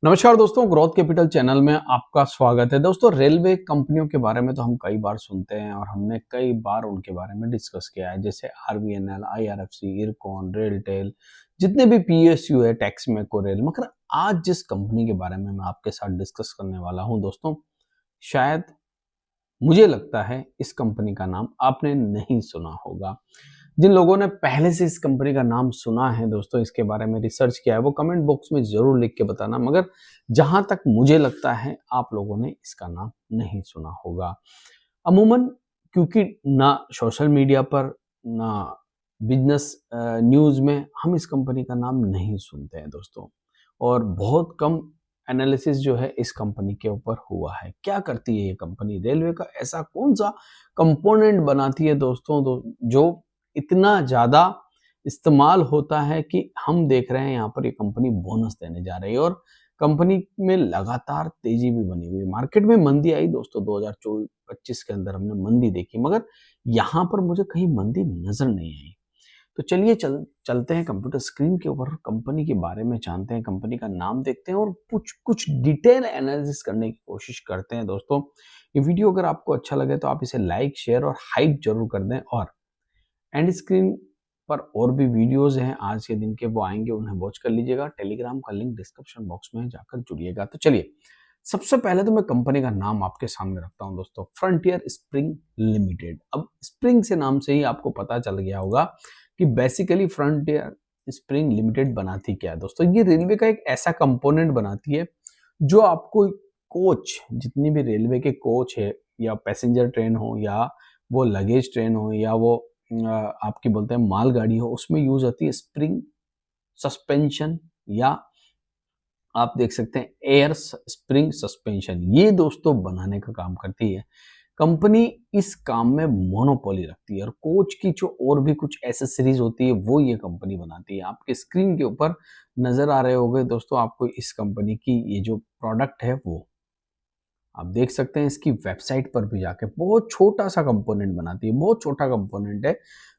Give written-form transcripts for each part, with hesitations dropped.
नमस्कार दोस्तों, growth capital channel में आपका स्वागत है। दोस्तों, रेलवे कंपनियों के बारे में तो हम कई बार सुनते हैं और हमने कई बार उनके बारे में डिस्कस किया है, जैसे आरबीएनएल, आईआरएफसी, इरकॉन, रेलटेल, जितने भी पीएसयू है, टैक्समेको, रेल। मगर आज जिस कंपनी के बारे में मैं आपके साथ डिस्कस करने वाला हूं दोस्तों, शायद मुझे लगता है इस कंपनी का नाम आपने नहीं सुना होगा। जिन लोगों ने पहले से इस कंपनी का नाम सुना है दोस्तों, इसके बारे में रिसर्च किया है, वो कमेंट बॉक्स में ज़रूर लिख के बताना। मगर जहाँ तक मुझे लगता है आप लोगों ने इसका नाम नहीं सुना होगा। अमूमन क्योंकि ना सोशल मीडिया पर ना बिज़नेस न्यूज़ में हम इस कंपनी का नाम नहीं सुनते हैं दोस्तों, और बहुत कम एनालिसिस जो है इस कंपनी के ऊपर हुआ है। क्या करती है ये कंपनी? रेलवे का ऐसा कौन-सा कंपोनेंट बनाती है दोस्तों जो इतना ज़्यादा इस्तेमाल होता है कि हम देख रहे हैं यहाँ पर ये कंपनी बोनस देने जा रही है, और कंपनी में लगातार तेजी भी बनी हुई है। मार्केट में मंदी आई दोस्तों, 2024-25 के अंदर हमने मंदी देखी, मगर यहाँ पर मुझे कहीं मंदी नज़र नहीं आई। तो चलिए चलते हैं कंप्यूटर स्क्रीन के ऊपर, कंपनी के बारे में जानते हैं, कंपनी का नाम देखते हैं और कुछ कुछ डिटेल एनालिसिस करने की कोशिश करते हैं दोस्तों। ये वीडियो अगर आपको अच्छा लगे तो आप इसे लाइक, शेयर और हाइप जरूर कर दें, और एंड स्क्रीन पर और भी वीडियोस हैं आज के दिन के, वो आएंगे, उन्हें वॉच कर लीजिएगा। टेलीग्राम का लिंक डिस्क्रिप्शन बॉक्स में जाकर जुड़िएगा। तो चलिए, सबसे पहले तो मैं कंपनी का नाम आपके सामने रखता हूं दोस्तों, फ्रंटियर स्प्रिंग लिमिटेड। अब स्प्रिंग से नाम से ही आपको पता चल गया होगा कि बेसिकली फ्रंटियर स्प्रिंग लिमिटेड बनाती क्या है दोस्तों। ये रेलवे का एक ऐसा कंपोनेंट बनाती है जो आपको कोच, जितनी भी रेलवे के कोच है, या पैसेंजर ट्रेन हो, या वो लगेज ट्रेन हो, या वो आपकी बोलते हैं मालगाड़ी हो, उसमें यूज होती है स्प्रिंग सस्पेंशन, या आप देख सकते हैं एयर स्प्रिंग सस्पेंशन। ये दोस्तों बनाने का काम करती है कंपनी। इस काम में मोनोपोली रखती है, और कोच की जो और भी कुछ एसेसरीज होती है वो ये कंपनी बनाती है। आपके स्क्रीन के ऊपर नजर आ रहे होंगे दोस्तों आपको इस कंपनी की ये जो प्रोडक्ट है वो आप देख सकते हैं। इसकी वेबसाइट पर भी जाके बहुत छोटा सा कंपोनेंट बनाती है, बहुत छोटा कंपोनेंट है,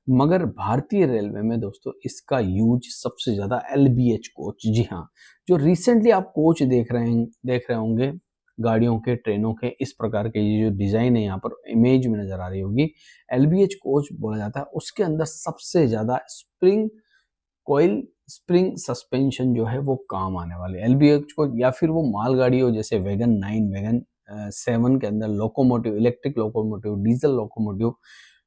मगर भारतीय रेलवे में दोस्तों इसका यूज सबसे ज्यादा एलबीएच कोच। जी हाँ, जो रिसेंटली आप कोच देख रहे होंगे गाड़ियों के, ट्रेनों के, इस प्रकार के ये जो डिजाइन है यहाँ पर इमेज में नजर आ रही होगी, एलबीएच कोच बोला जाता है। उसके अंदर सबसे ज्यादा स्प्रिंग कोयल स्प्रिंग सस्पेंशन जो है वो काम आने वाले एलबीएच को, या फिर वो मालगाड़ी हो जैसे वैगन 9, वैगन 7 के अंदर locomotive, electric locomotive, diesel locomotive,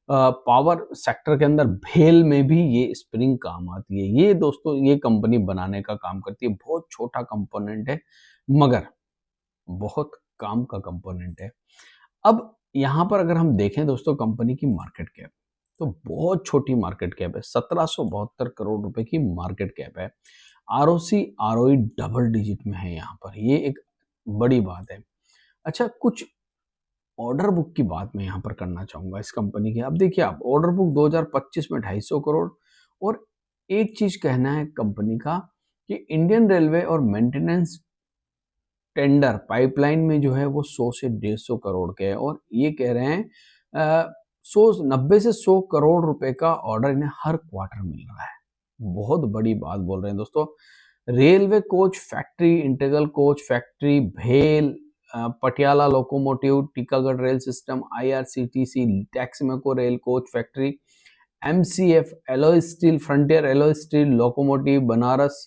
power sector के अंदर भेल में भी ये स्प्रिंग काम आती है। ये दोस्तों ये कंपनी बनाने का काम करती है। बहुत छोटा कंपोनेंट है, मगर बहुत काम का कंपोनेंट है। अब यहाँ पर अगर हम देखें दोस्तों कंपनी की मार्केट कैप, तो बहुत छोटी मार्केट कैप है, 1772 करोड़ रुपए की मार्केट कैप है। आरओसी आरओई डबल डिजिट में है यहाँ पर, ये एक बड़ी बात है। अच्छा, कुछ ऑर्डर बुक की बात मैं यहाँ पर करना चाहूंगा इस कंपनी की। अब देखिए आप, ऑर्डर बुक 2025 में 250 करोड़। और एक चीज कहना है कंपनी का कि इंडियन रेलवे और मेंटेनेंस टेंडर पाइपलाइन में जो है वो 100 से 150 करोड़ के है, और ये कह रहे हैं 90 से 100 करोड़ रुपए का ऑर्डर इन्हें हर क्वार्टर मिल रहा है। बहुत बड़ी बात बोल रहे हैं दोस्तों। Railway coach factory, integral coach factory, भेल, Patiala locomotive, Titagarh rail system, IRCTC, Texmaco rail coach factory, MCF alloy steel, frontier alloy steel locomotive, Banaras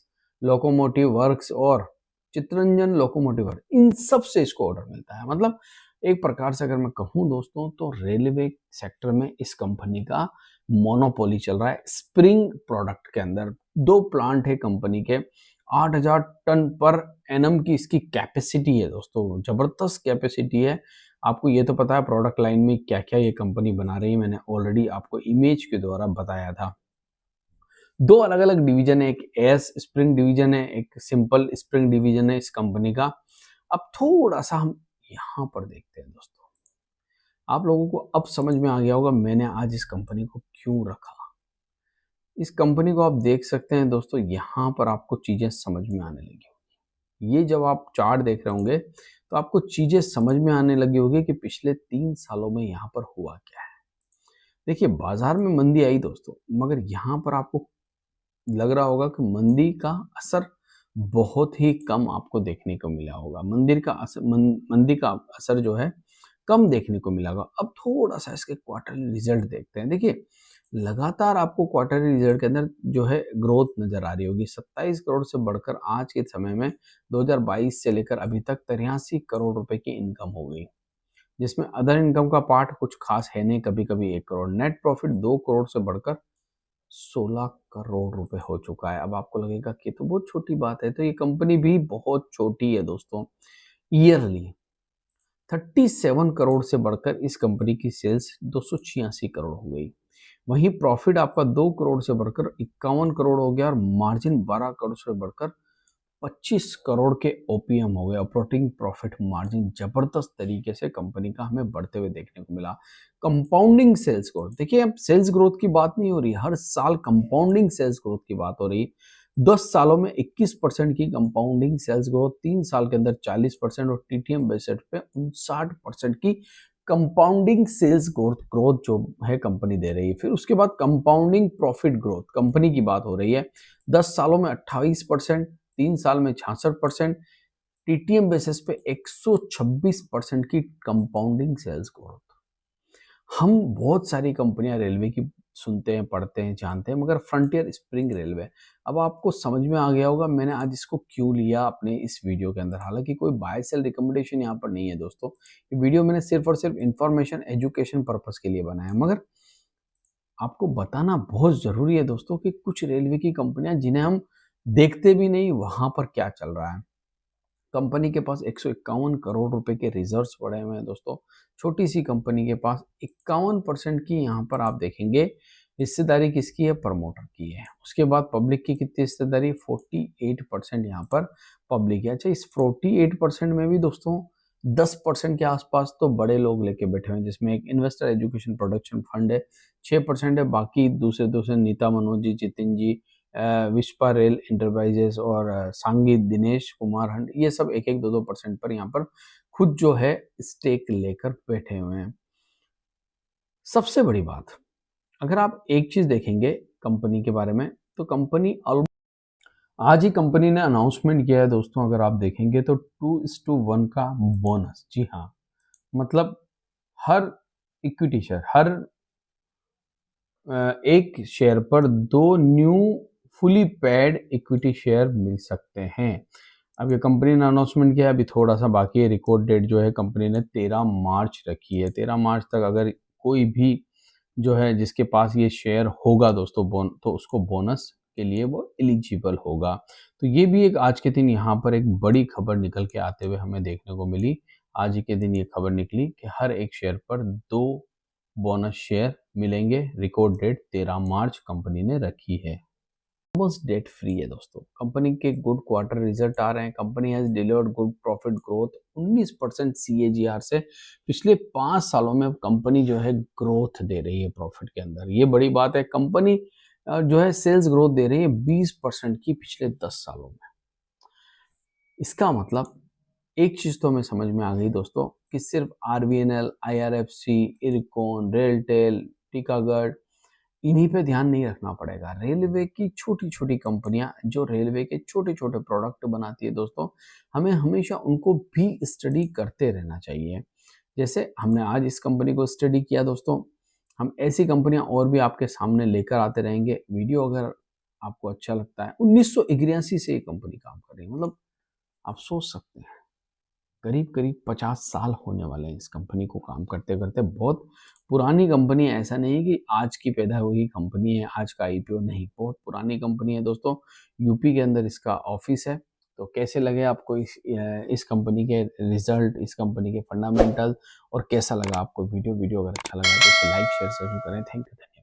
locomotive works और चित्रंजन लोकोमोटिव वर्क्स, इन सब से इसको ऑर्डर मिलता है। मतलब एक प्रकार से अगर मैं कहूं दोस्तों, तो रेलवे सेक्टर में इस कंपनी का मोनोपोली चल रहा है। स्प्रिंग प्रोडक्ट के अंदर 2 प्लांट है कंपनी के, 8000 टन पर एनम की इसकी कैपेसिटी है दोस्तों, जबरदस्त कैपेसिटी है। आपको ये तो पता है प्रोडक्ट लाइन में क्या क्या ये कंपनी बना रही है, मैंने ऑलरेडी आपको इमेज के द्वारा बताया था। 2 अलग अलग डिवीजन है, एक एस स्प्रिंग डिवीजन है, एक सिंपल स्प्रिंग डिवीजन है इस कंपनी का। अब थोड़ा सा हम यहाँ पर देखते हैं दोस्तों, आप लोगों को अब समझ में आ गया होगा मैंने आज इस कंपनी को क्यों रखा। इस कंपनी को आप देख सकते हैं दोस्तों, यहाँ पर आपको चीजें समझ में आने लगी होगी। ये जब आप चार्ट देख रहे होंगे तो आपको चीजें समझ में आने लगी होगी कि पिछले 3 सालों में यहाँ पर हुआ क्या है। देखिए, बाजार में मंदी आई दोस्तों, मगर यहाँ पर आपको लग रहा होगा कि मंदी का असर बहुत ही कम आपको देखने को मिला होगा। मंदी का असर जो है कम देखने को मिला होगा। अब थोड़ा-सा इसके क्वार्टरली रिजल्ट देखते हैं। देखिए, लगातार आपको क्वार्टरली रिजल्ट के अंदर जो है ग्रोथ नज़र आ रही होगी। 27 करोड़ से बढ़कर आज के समय में 2022 से लेकर अभी तक 83 करोड़ रुपए की इनकम हो गई। जिसमें अदर इनकम का पार्ट कुछ खास है नहीं, कभी-कभी 1 करोड़। नेट प्रॉफिट 2 करोड़ से बढ़कर 16 करोड़ रुपए हो चुका है। अब आपको लगेगा कि ये तो बहुत छोटी बात है, तो ये कंपनी भी बहुत छोटी है दोस्तों। ईयरली 37 करोड़ से बढ़कर इस कंपनी की सेल्स 286 करोड़ हो गई। वहीं प्रॉफिट आपका 2 करोड़ से बढ़कर 51 करोड़ हो गया और मार्जिन 12 करोड़ से बढ़कर 25 करोड़ के ओपीएम हो गए। ऑपरेटिंग प्रॉफिट मार्जिन जबरदस्त तरीके से कंपनी का हमें बढ़ते हुए देखने को मिला। कंपाउंडिंग सेल्स ग्रोथ, देखिए अब सेल्स ग्रोथ की बात नहीं हो रही, हर साल कंपाउंडिंग सेल्स ग्रोथ की बात हो रही। 10 सालों में 21% की कंपाउंडिंग सेल्स ग्रोथ, 3 साल के अंदर 40% और टीटीएम बेसिस पे 59% की कंपाउंडिंग सेल्स ग्रोथ जो है कंपनी दे रही है। फिर उसके बाद कंपाउंडिंग प्रॉफिट ग्रोथ कंपनी की बात हो रही है। 10 सालों में 28%, 3 साल में 66%, टीटीएम बेसिस पे 126% की कंपाउंडिंग सेल्स ग्रोथ। हम बहुत सारी कंपनियां रेलवे की सुनते हैं, पढ़ते हैं, जानते हैं, मगर फ्रंटियर स्प्रिंग रेलवे, अब आपको समझ में आ गया होगा मैंने आज इसको क्यों लिया अपने इस वीडियो के अंदर। हालांकि कोई बाय सेल रिकमेंडेशन यहाँ पर नहीं है दोस्तों, ये वीडियो मैंने सिर्फ और सिर्फ इंफॉर्मेशन एजुकेशन पर्पस के लिए बनाया, मगर आपको बताना बहुत जरूरी है दोस्तों कि कुछ रेलवे की कंपनियां जिन्हें हम देखते भी नहीं वहां पर क्या चल रहा है। कंपनी के पास 151 करोड़ रुपए के रिजर्व्स पड़े हुए हैं दोस्तों। छोटी सी कंपनी के पास 51% की यहाँ पर आप देखेंगे हिस्सेदारी किसकी है, प्रमोटर की है। उसके बाद पब्लिक की कितनी हिस्सेदारी, 48% यहाँ पर पब्लिक है। अच्छा, इस 48% में भी दोस्तों 10% के आसपास तो बड़े लोग लेके बैठे हुए हैं, जिसमें एक इन्वेस्टर एजुकेशन प्रोडक्शन फंड है, 6% है। बाकी दूसरे दूसरे नीता मनोज जी, जितिन जी, विस्पा रेल इंटरप्राइजेस और सांगी दिनेश कुमार हंड, ये सब 1-1, 2-2% पर यहाँ पर खुद जो है स्टेक लेकर बैठे हुए हैं। सबसे बड़ी बात, अगर आप एक चीज देखेंगे कंपनी के बारे में, तो कंपनी आज ही कंपनी ने अनाउंसमेंट किया है दोस्तों, अगर आप देखेंगे तो 2:1 का बोनस। जी हाँ, मतलब हर इक्विटी शेयर, हर एक शेयर पर 2 new fully paid equity share मिल सकते हैं। अब ये कंपनी ने अनाउंसमेंट किया है, अभी थोड़ा सा बाकी है। रिकॉर्ड डेट जो है कंपनी ने 13 मार्च रखी है। 13 मार्च तक अगर कोई भी जो है जिसके पास ये शेयर होगा दोस्तों तो उसको बोनस के लिए वो एलिजिबल होगा। तो ये भी एक आज के दिन यहाँ पर एक बड़ी खबर निकल के आते हुए हमें देखने को मिली। आज ही के दिन ये खबर निकली कि हर एक शेयर पर 2 बोनस शेयर मिलेंगे। रिकॉर्ड डेट 13 मार्च कंपनी ने रखी है। ऑलमोस्ट डेट फ्री है दोस्तों। कंपनी के गुड क्वार्टर रिजल्ट आ रहे हैं। Company has delivered good profit growth, 19% CAGR से पिछले 5 सालों में कंपनी जो है ग्रोथ दे रही है प्रॉफिट के अंदर। ये बड़ी बात है। कंपनी जो है सेल्स ग्रोथ दे रही है 20% की पिछले 10 सालों में। इसका मतलब एक चीज तो हमें समझ में आ गई दोस्तों कि सिर्फ RVNL, IRFC, इरकॉन, रेलटेल, टीकागढ़, इन्हीं पे ध्यान नहीं रखना पड़ेगा। रेलवे की छोटी छोटी कंपनियां जो रेलवे के छोटे छोटे प्रोडक्ट बनाती है दोस्तों, हमें हमेशा उनको भी स्टडी करते रहना चाहिए। जैसे हमने आज इस कंपनी को स्टडी किया दोस्तों, हम ऐसी कंपनियां और भी आपके सामने लेकर आते रहेंगे। वीडियो अगर आपको अच्छा लगता है, 1981 से ये कंपनी काम कर रही है, मतलब आप सोच सकते हैं करीब करीब 50 साल होने वाले हैं इस कंपनी को काम करते करते। बहुत पुरानी कंपनी है, ऐसा नहीं है कि आज की पैदा हुई कंपनी है, आज का IPO नहीं, बहुत पुरानी कंपनी है दोस्तों। यूपी के अंदर इसका ऑफिस है। तो कैसे लगे आपको इस कंपनी के रिजल्ट, इस कंपनी के फंडामेंटल, और कैसा लगा आपको वीडियो अगर अच्छा लगा तो इसे लाइक शेयर जरूर करें। Thank you.